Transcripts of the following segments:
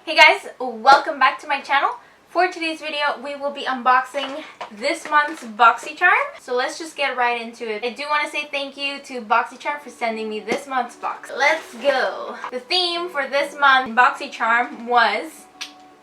Hey guys, welcome back to my channel. For today's video, we will be unboxing this month's BoxyCharm. So let's just get right into it. I do want to say thank you to BoxyCharm for sending me this month's box. Let's go. The theme for this month BoxyCharm was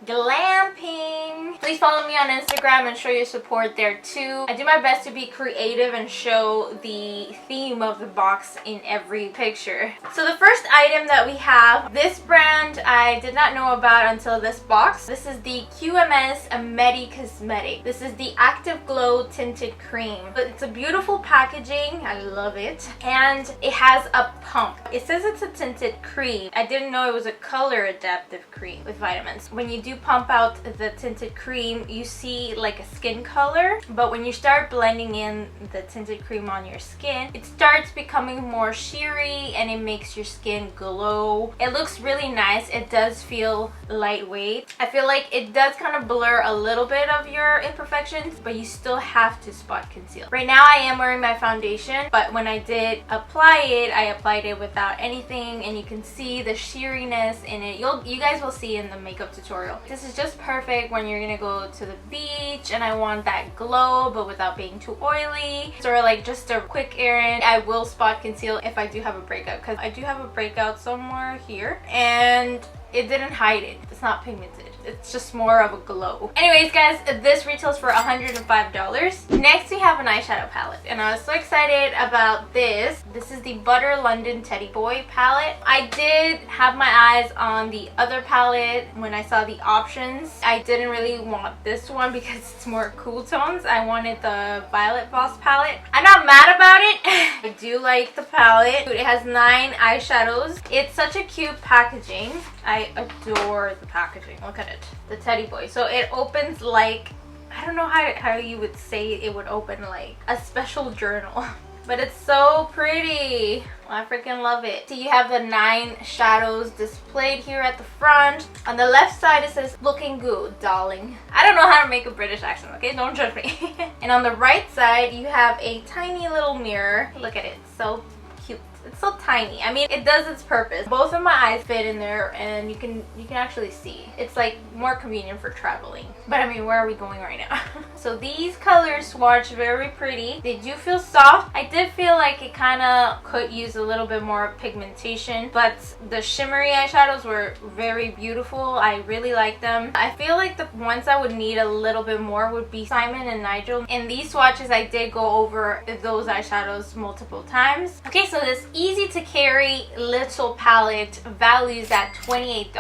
glamping. Please follow me on Instagram and show your support there too. I do my best to be creative and show the theme of the box in every picture. So the first item that we have, this brand I did not know about until this box. This is the QMS Medicosmetics. This is the Active Glow Tinted Cream. But it's a beautiful packaging. I love it. And it has a pump. It says it's a tinted cream. I didn't know it was a color adaptive cream with vitamins. When you do pump out the tinted cream, you see like a skin color, but when you start blending in the tinted cream on your skin, it starts becoming more sheery and it makes your skin glow. It looks really nice. It does feel lightweight. I feel like it does kind of blur a little bit of your imperfections, but you still have to spot conceal. Right now I am wearing my foundation, but when I did apply it, I applied it without anything, and you can see the sheeriness in it. You guys will see in the makeup tutorial. This is just perfect when you're gonna go to the beach and I want that glow but without being too oily, or like just a quick errand. I will spot conceal if I do have a breakout, because I do have a breakout somewhere here and it didn't hide it. It's not pigmented. It's just more of a glow. Anyways guys, this retails for $105. Next we have an eyeshadow palette, and I was so excited about this. This is the Butter London Teddy Boy palette. I did have my eyes on the other palette when I saw the options. I didn't really want this one because it's more cool tones. I wanted the Violet Boss palette. I'm not mad about it. I do like the palette. It has 9 eyeshadows. It's such a cute packaging. I adore the packaging. Look at it. The Teddy Boy. So it opens like, I don't know how you would say it would open, like a special journal. But it's so pretty. I freaking love it. So you have the 9 shadows displayed here at the front. On the left side it says, "Looking good, darling." I don't know how to make a British accent, okay? Don't judge me. And on the right side you have a tiny little mirror. Look at it. So cute. It's so tiny. I mean, it does its purpose. Both of my eyes fit in there, and you can actually see. It's like more convenient for traveling. But I mean, where are we going right now? So these colors swatch very pretty. They do feel soft. I did feel like it kind of could use a little bit more pigmentation, but the shimmery eyeshadows were very beautiful. I really like them. I feel like the ones I would need a little bit more would be Simon and Nigel. In these swatches, I did go over those eyeshadows multiple times. Okay, so this easy to carry little palette values at $28.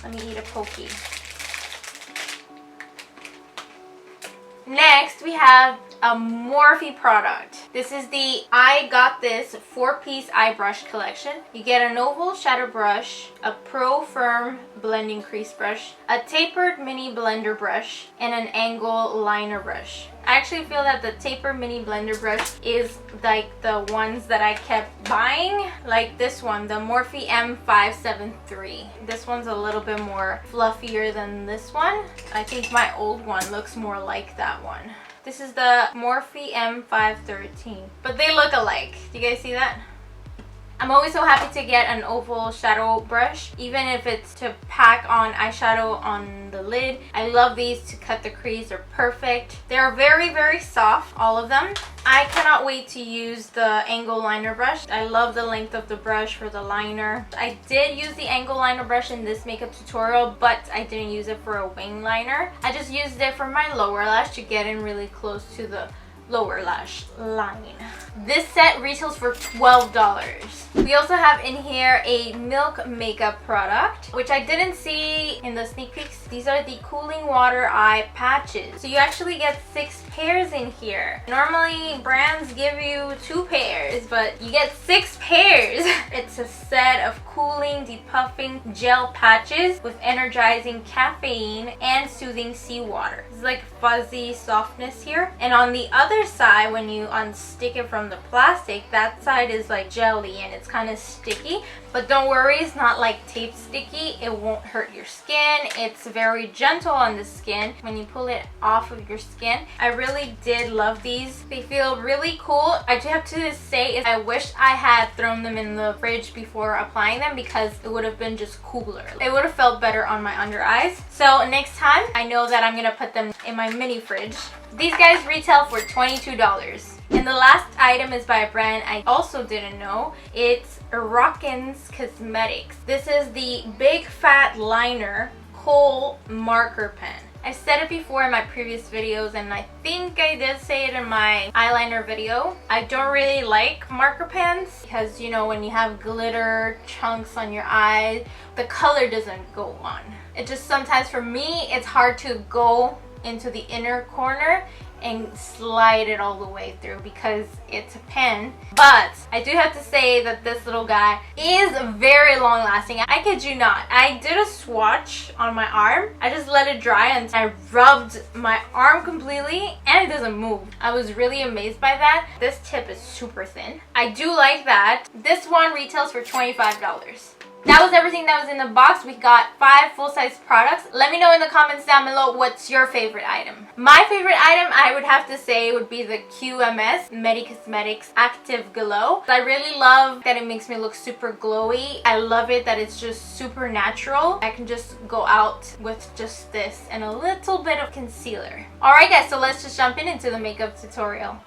Let me eat a Poke. Next we have a Morphe product. This is the I Got This 4-piece eye brush collection. You get an oval shadow brush, a pro firm blending crease brush, a tapered mini blender brush, and an angle liner brush. I actually feel that the tapered mini blender brush is like the ones that I kept buying, like this one, the Morphe M573. This one's a little bit more fluffier than this one. I think my old one looks more like that one. This is the Morphe M513, but they look alike. Do you guys see that? I'm always so happy to get an oval shadow brush, even if it's to pack on eyeshadow on the lid. I love these to cut the crease. They're perfect. They're very, very soft, all of them. I cannot wait to use the angle liner brush. I love the length of the brush for the liner. I did use the angle liner brush in this makeup tutorial, but I didn't use it for a wing liner. I just used it for my lower lash to get in really close to the lower lash line. This set retails for $12. We also have in here a Milk makeup product, which I didn't see in the sneak peeks. These are the cooling water eye patches. So you actually get 6 pairs in here. Normally brands give you 2 pairs, but you get 6 pairs. It's a set of cooling, depuffing gel patches with energizing caffeine and soothing seawater. It's like fuzzy softness here. And on the other side, when you unstick it from the plastic, that side is like jelly and it's it's kind of sticky, but don't worry, it's not like tape sticky. It won't hurt your skin. It's very gentle on the skin when you pull it off of your skin. I really did love these. They feel really cool. I do have to say, I wish I had thrown them in the fridge before applying them because it would have been just cooler. It would have felt better on my under eyes. So next time, I know that I'm gonna put them in my mini fridge. These guys retail for $22. And the last item is by a brand I also didn't know. It's ROckins Cosmetics. This is the Big Fat Liner Kohl marker pen. I've said it before in my previous videos, and I think I did say it in my eyeliner video. I don't really like marker pens because, you know, when you have glitter chunks on your eyes, the color doesn't go on. It just sometimes, for me, it's hard to go into the inner corner and slide it all the way through because it's a pen. But I do have to say that this little guy is very long lasting. I kid you not. I did a swatch on my arm. I just let it dry and I rubbed my arm completely and it doesn't move. I was really amazed by that. This tip is super thin. I do like that. This one retails for $25. That was everything that was in the box. We got 5 full-size products. Let me know in the comments down below what's your favorite item. My favorite item, I would have to say, would be the QMS Medicosmetics Active Glow. I really love that it makes me look super glowy. I love it that it's just super natural. I can just go out with just this and a little bit of concealer. Alright guys, so let's just jump into the makeup tutorial.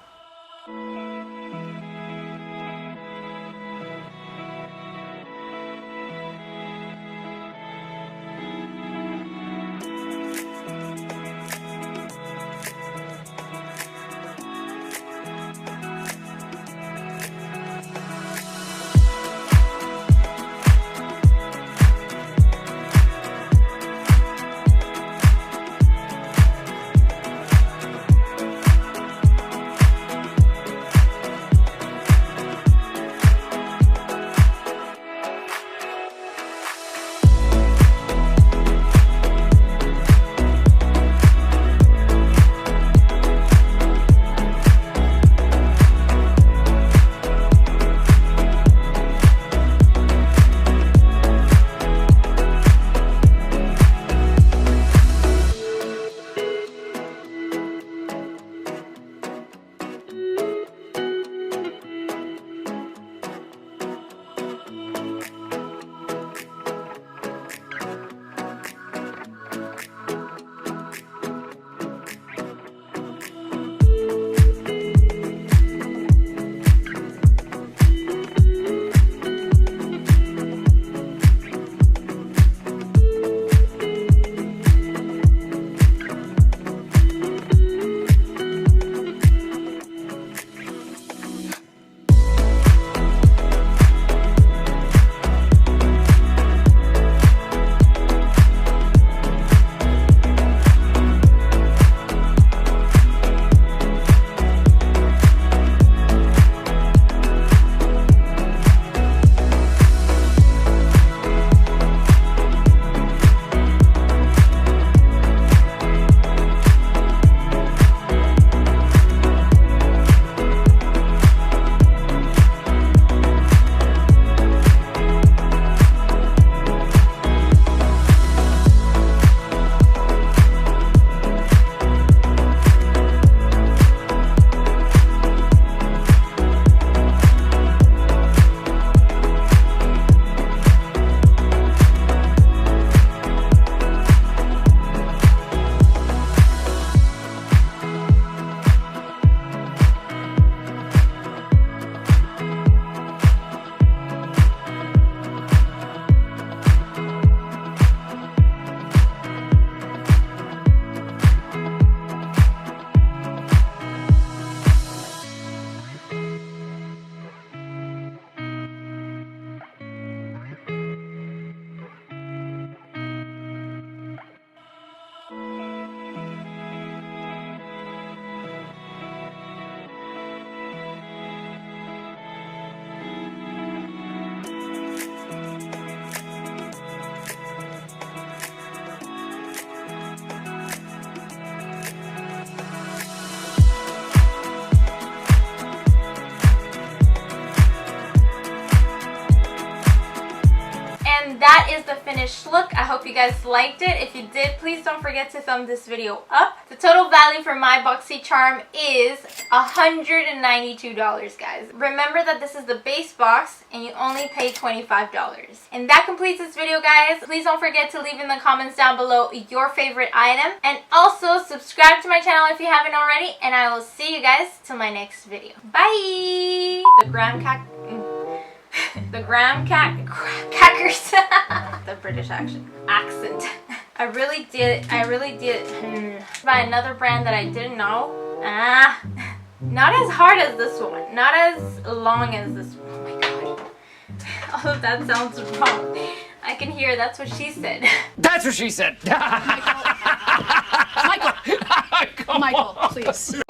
And that is the finished look. I hope you guys liked it. If you did, please don't forget to thumb this video up. The total value for my BoxyCharm is $192, guys. Remember that this is the base box and you only pay $25. And that completes this video, guys. Please don't forget to leave in the comments down below your favorite item. And also subscribe to my channel if you haven't already. And I will see you guys till my next video. Bye! The graham crackers. The British accent. I really did by another brand that I didn't know. Not as hard as this one. Not as long as this one. Oh my god. All of that sounds wrong. I can hear that's what she said. That's what she said. Michael, please.